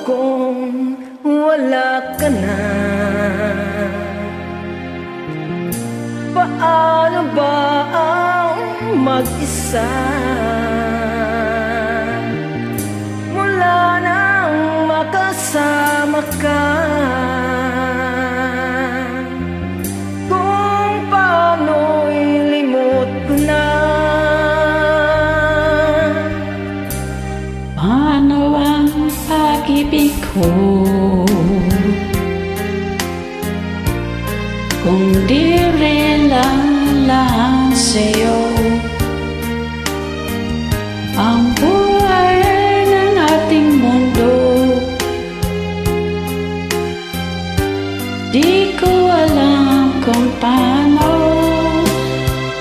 kung wala ka na? Paano ba ang mag-isa? Mula nang makasama ka, kung paano'y limot ko na. Paano ang pag-ibig ko kung di rin lang sa'yo? Ang buhay ng ating mundo, di ko alam kung paano.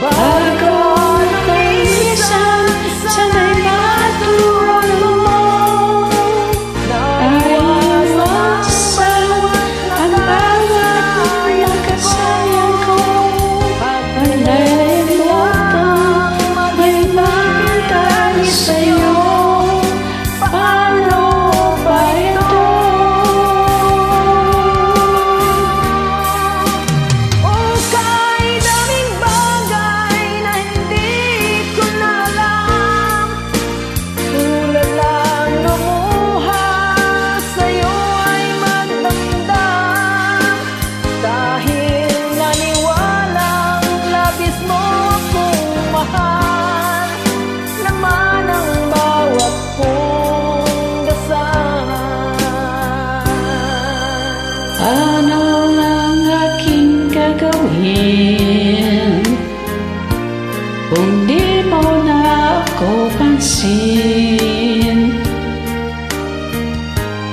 Bago ako'y minsan sana'y matulog mo, ay iwasan ang bawat nakasayang ko. Pagkalimutan may magintay sa'yo. Paano ba ito? Kahit daming bagay na hindi ko na alam, tulad lang lumuha sa'yo ay magdamdam. Dahil naniwalang labis mo akong mahal, laman ang bawat kong dasal. Ano ang aking gagawin kung di mo na ako pansin?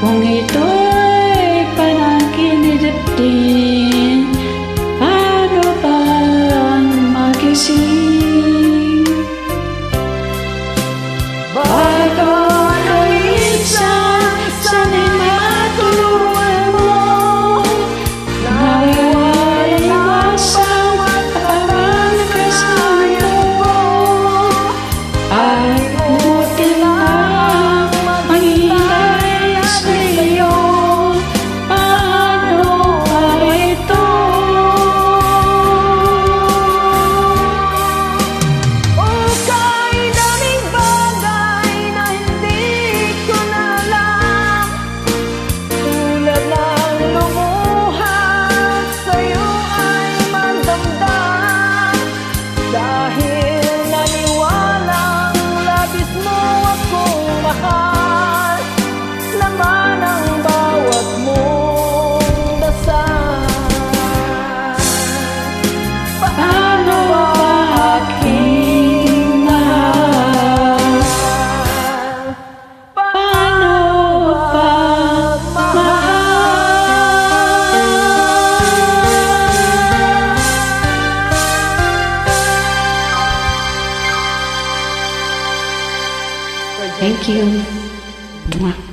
Kung ito'y panaginip din, paano ba magising? Bago ako'y minsan sana'y matulungan mo, naiwasan ang kasama ko. Ay buti lang maghintay sa'yo. Paano ba ito? Kahit daming bagay na hindi ko na alam, tulad ng lumuha sa'yo ay magdamdam. Dahil naniwalang labis mo akong mahal, laman ang bawat mong dasal. Paano ba aking mahal? Paano ba mahal? Thank you. Mwah.